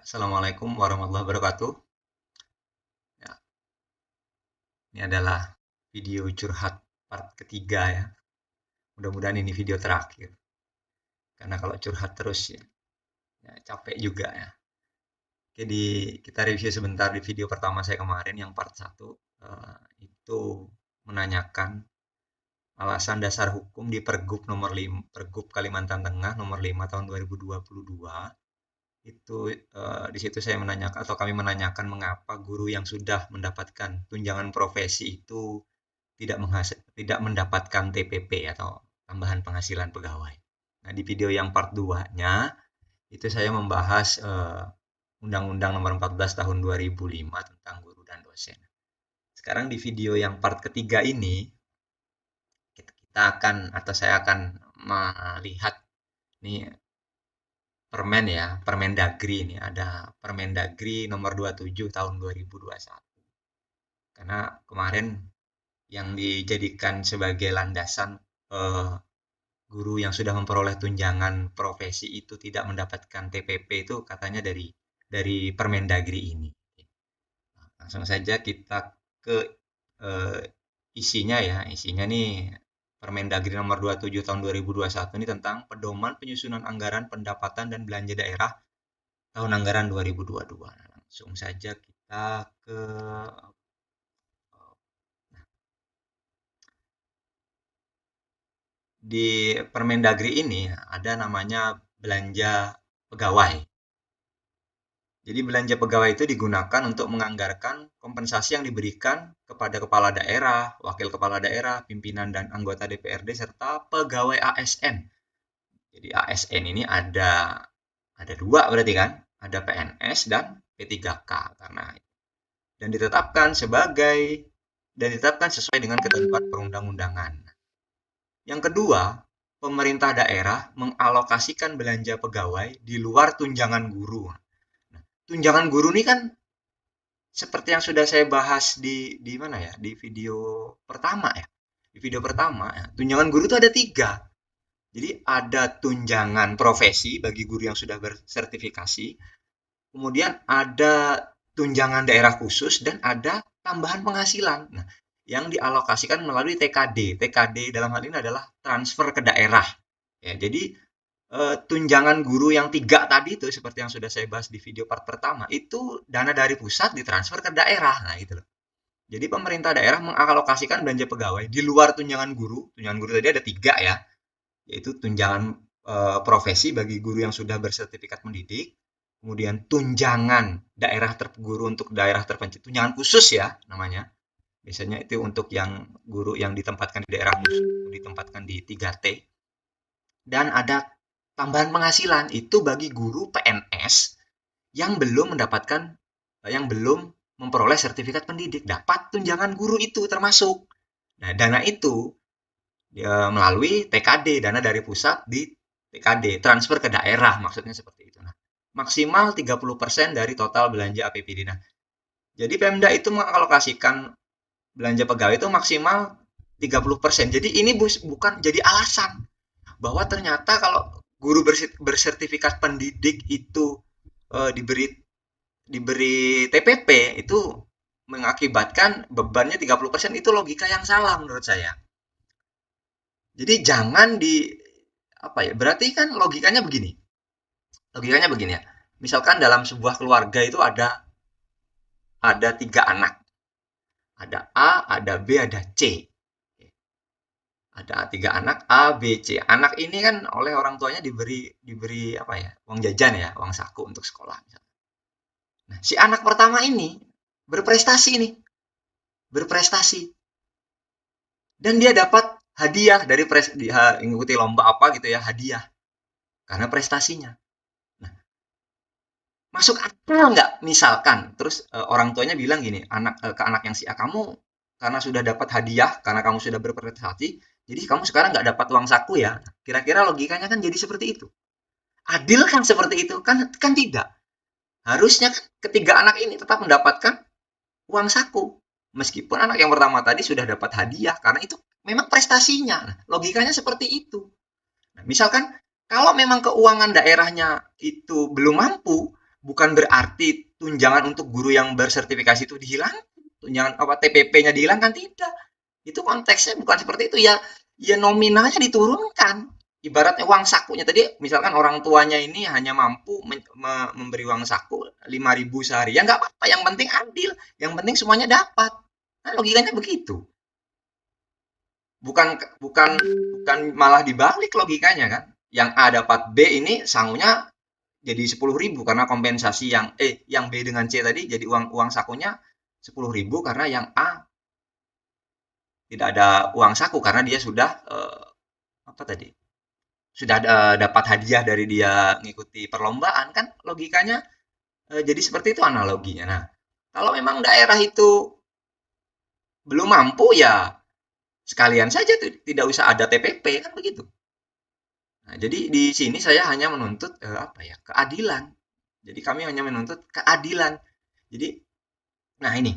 Assalamualaikum warahmatullahi wabarakatuh. Ya, ini adalah video curhat part ketiga ya. Mudah-mudahan ini video terakhir. Karena kalau curhat terus ya capek juga ya. Jadi kita review sebentar di video pertama saya kemarin yang part satu itu menanyakan alasan dasar hukum di Pergub nomor 5, Pergub Kalimantan Tengah nomor 5 tahun 2022. Itu di situ saya menanyakan atau kami menanyakan mengapa guru yang sudah mendapatkan tunjangan profesi itu tidak mendapatkan TPP atau tambahan penghasilan pegawai. Nah, di video yang part 2-nya itu saya membahas Undang-Undang Nomor 14 Tahun 2005 tentang guru dan dosen. Sekarang di video yang part ketiga ini kita akan atau saya akan melihat nih Permen ya, Permendagri ini ada Permendagri nomor 27 tahun 2021. Karena kemarin yang dijadikan sebagai landasan guru yang sudah memperoleh tunjangan profesi itu tidak mendapatkan TPP itu katanya dari Permendagri ini. Langsung saja kita ke eh, isinya ya. Isinya nih Permendagri nomor 27 tahun 2021 ini tentang pedoman penyusunan anggaran pendapatan dan belanja daerah tahun anggaran 2022. Nah, langsung saja kita ke di Permendagri ini ada namanya belanja pegawai. Jadi belanja pegawai itu digunakan untuk menganggarkan kompensasi yang diberikan kepada kepala daerah, wakil kepala daerah, pimpinan dan anggota DPRD serta pegawai ASN. Jadi ASN ini ada dua berarti kan? Ada PNS dan P3K karena dan ditetapkan sesuai dengan ketentuan perundang-undangan. Yang kedua, pemerintah daerah mengalokasikan belanja pegawai di luar tunjangan guru. Nah, tunjangan guru ini kan seperti yang sudah saya bahas di mana ya? Di video pertama ya. Di video pertama, ya, tunjangan guru itu ada tiga. Jadi ada tunjangan profesi bagi guru yang sudah bersertifikasi, kemudian ada tunjangan daerah khusus dan ada tambahan penghasilan. Nah, yang dialokasikan melalui TKD. TKD dalam hal ini adalah transfer ke daerah. Ya, jadi tunjangan guru yang tiga tadi itu seperti yang sudah saya bahas di video part pertama itu dana dari pusat ditransfer ke daerah. Nah, gitu loh. Jadi pemerintah daerah mengalokasikan belanja pegawai di luar tunjangan guru. Tunjangan guru tadi ada tiga ya, yaitu tunjangan profesi bagi guru yang sudah bersertifikat mendidik, kemudian tunjangan daerah guru untuk daerah terpencil, tunjangan khusus ya namanya. Biasanya itu untuk yang guru yang ditempatkan di daerah khusus, ditempatkan di 3T. Dan ada tambahan penghasilan itu bagi guru PNS yang belum mendapatkan yang belum memperoleh sertifikat pendidik dapat tunjangan guru itu termasuk. Nah, dana itu melalui TKD, dana dari pusat di TKD, transfer ke daerah, maksudnya seperti itu. Nah, maksimal 30% dari total belanja APBD. Nah, jadi Pemda itu mengalokasikan belanja pegawai itu maksimal 30%. Jadi ini bukan jadi alasan bahwa ternyata kalau guru bersertifikat pendidik itu diberi TPP itu mengakibatkan bebannya 30%, itu logika yang salah menurut saya. Jadi jangan apa ya? Berarti kan logikanya begini. Logikanya begini ya. Misalkan dalam sebuah keluarga itu ada tiga anak. Ada A, ada B, ada C. Ada tiga anak A, B, C. Anak ini kan oleh orang tuanya diberi apa ya? Uang jajan ya, uang saku untuk sekolah. Nah, si anak pertama ini berprestasi nih, berprestasi. Dan dia dapat hadiah dari mengikuti lomba apa gitu ya, hadiah karena prestasinya. Nah, masuk akal nggak misalkan terus orang tuanya bilang gini ke anak yang si A, kamu karena sudah dapat hadiah karena kamu sudah berprestasi, jadi kamu sekarang nggak dapat uang saku ya. Kira-kira logikanya kan jadi seperti itu. Adil kan seperti itu? Kan tidak. Harusnya kan ketiga anak ini tetap mendapatkan uang saku meskipun anak yang pertama tadi sudah dapat hadiah karena itu memang prestasinya. Nah, logikanya seperti itu. Nah, misalkan kalau memang keuangan daerahnya itu belum mampu, bukan berarti tunjangan untuk guru yang bersertifikasi itu dihilangkan, tunjangan apa TPP-nya dihilangkan, tidak. Itu konteksnya bukan seperti itu ya. Ya nominalnya diturunkan. Ibaratnya uang sakunya tadi, misalkan orang tuanya ini hanya mampu memberi uang saku 5.000 sehari. Ya nggak apa-apa, yang penting adil, yang penting semuanya dapat. Nah, logikanya begitu. Bukan bukan bukan malah dibalik logikanya kan. Yang A dapat B ini sangunya jadi 10.000 karena kompensasi yang B dengan C tadi jadi uang uang sakunya 10.000 karena yang A tidak ada uang saku karena dia sudah apa tadi? Sudah dapat hadiah dari dia mengikuti perlombaan kan logikanya jadi seperti itu analoginya. Nah, kalau memang daerah itu belum mampu ya sekalian saja tuh tidak usah ada TPP kan begitu. Nah, jadi di sini saya hanya menuntut apa ya keadilan. Jadi kami hanya menuntut keadilan. Jadi, nah ini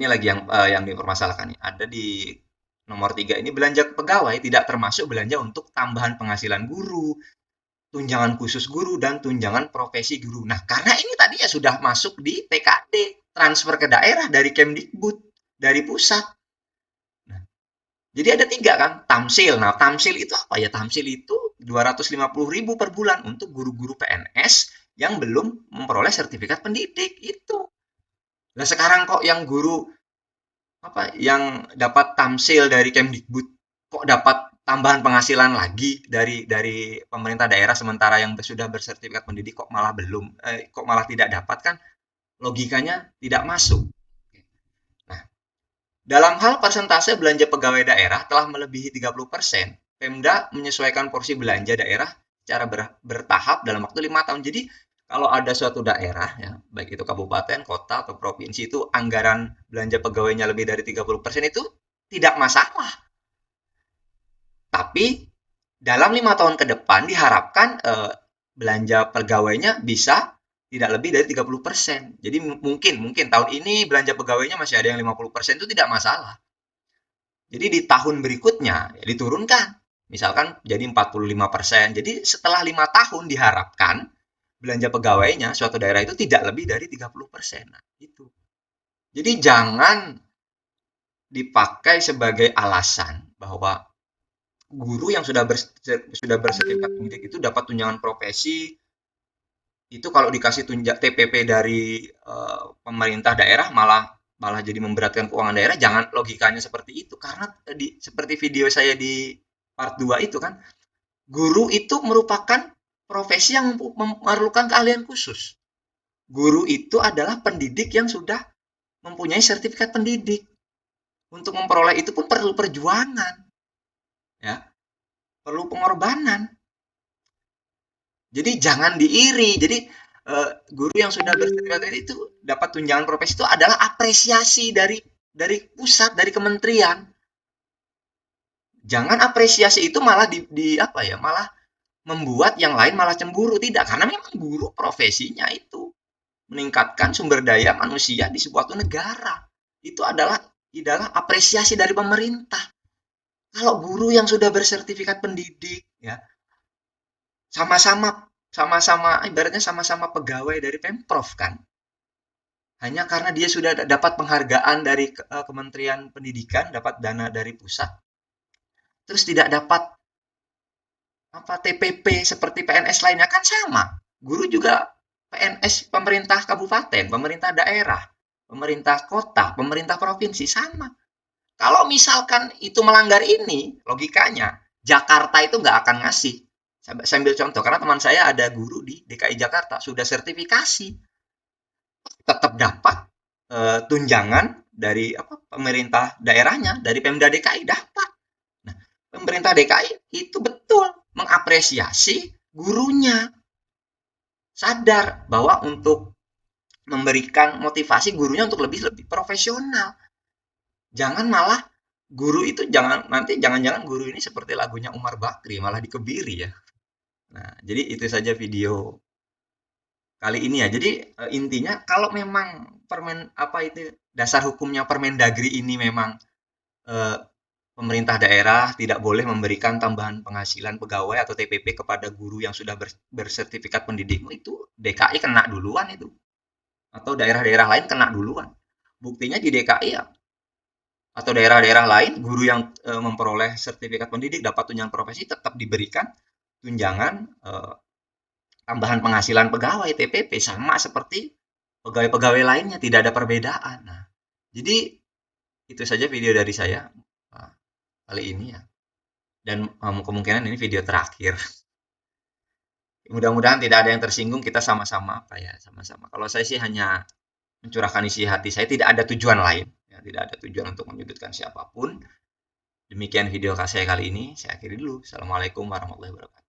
lagi yang dipermasalahkan nih. Ada di nomor 3 ini belanja pegawai tidak termasuk belanja untuk tambahan penghasilan guru, tunjangan khusus guru, dan tunjangan profesi guru. Nah, karena ini tadi ya sudah masuk di TKD, transfer ke daerah dari Kemdikbud, dari pusat. Nah, jadi ada 3 kan, tamsil. Nah, tamsil itu apa ya? Tamsil itu 250.000 per bulan untuk guru-guru PNS yang belum memperoleh sertifikat pendidik itu. Nah, sekarang kok yang guru apa yang dapat tamsil dari Kemdikbud kok dapat tambahan penghasilan lagi dari pemerintah daerah sementara yang sudah bersertifikat pendidik kok malah belum kok malah tidak dapat kan logikanya tidak masuk. Nah, dalam hal persentase belanja pegawai daerah telah melebihi 30%, Pemda menyesuaikan porsi belanja daerah secara bertahap dalam waktu 5 tahun. Jadi kalau ada suatu daerah ya, baik itu kabupaten, kota atau provinsi itu anggaran belanja pegawainya lebih dari 30% itu tidak masalah. Tapi dalam 5 tahun ke depan diharapkan belanja pegawainya bisa tidak lebih dari 30%. Jadi mungkin tahun ini belanja pegawainya masih ada yang 50% itu tidak masalah. Jadi di tahun berikutnya ya diturunkan. Misalkan jadi 45%. Jadi setelah 5 tahun diharapkan belanja pegawainya suatu daerah itu tidak lebih dari 30%. Nah, itu. Jadi jangan dipakai sebagai alasan bahwa guru yang sudah bersertifikat pendidik itu dapat tunjangan profesi itu kalau dikasih TPP dari pemerintah daerah malah malah jadi memberatkan keuangan daerah. Jangan logikanya seperti itu karena tadi seperti video saya di part 2 itu kan guru itu merupakan profesi yang memerlukan keahlian khusus. Guru itu adalah pendidik yang sudah mempunyai sertifikat pendidik. Untuk memperoleh itu pun perlu perjuangan, ya, perlu pengorbanan. Jadi jangan diiri. Jadi guru yang sudah bersertifikat itu dapat tunjangan profesi itu adalah apresiasi dari pusat, dari kementerian. Jangan apresiasi itu malah di apa ya, malah membuat yang lain malah cemburu. Tidak, karena memang guru profesinya itu meningkatkan sumber daya manusia di sebuah negara. Itu adalah apresiasi dari pemerintah. Kalau guru yang sudah bersertifikat pendidik ya sama-sama sama-sama ibaratnya sama-sama pegawai dari Pemprov kan. Hanya karena dia sudah dapat penghargaan dari Kementerian Pendidikan, dapat dana dari pusat, terus tidak dapat apa TPP seperti PNS lainnya kan sama. Guru juga PNS pemerintah kabupaten, pemerintah daerah, pemerintah kota, pemerintah provinsi sama. Kalau misalkan itu melanggar ini, logikanya Jakarta itu nggak akan ngasih. Saya ambil contoh, karena teman saya ada guru di DKI Jakarta, sudah sertifikasi, tetap dapat tunjangan dari apa pemerintah daerahnya, dari Pemda DKI dapat. Nah, pemerintah DKI itu betul mengapresiasi gurunya, sadar bahwa untuk memberikan motivasi gurunya untuk lebih profesional. Jangan malah guru itu jangan-jangan guru ini seperti lagunya Umar Bakri malah dikebiri ya. Nah, jadi itu saja video kali ini ya. Jadi intinya kalau memang dasar hukumnya Permendagri ini memang eh, pemerintah daerah tidak boleh memberikan tambahan penghasilan pegawai atau TPP kepada guru yang sudah bersertifikat pendidik. Itu DKI kena duluan itu. Atau daerah-daerah lain kena duluan. Buktinya di DKI ya, atau daerah-daerah lain, guru yang memperoleh sertifikat pendidik dapat tunjangan profesi tetap diberikan tunjangan tambahan penghasilan pegawai TPP sama seperti pegawai-pegawai lainnya, tidak ada perbedaan. Nah, jadi itu saja video dari saya kali ini ya. Dan kemungkinan ini video terakhir. Mudah-mudahan tidak ada yang tersinggung, kita sama-sama apa ya, sama-sama. Kalau saya sih hanya mencurahkan isi hati saya, tidak ada tujuan lain, ya, tidak ada tujuan untuk menyudutkan siapapun. Demikian video saya kali ini, saya akhiri dulu. Assalamualaikum warahmatullahi wabarakatuh.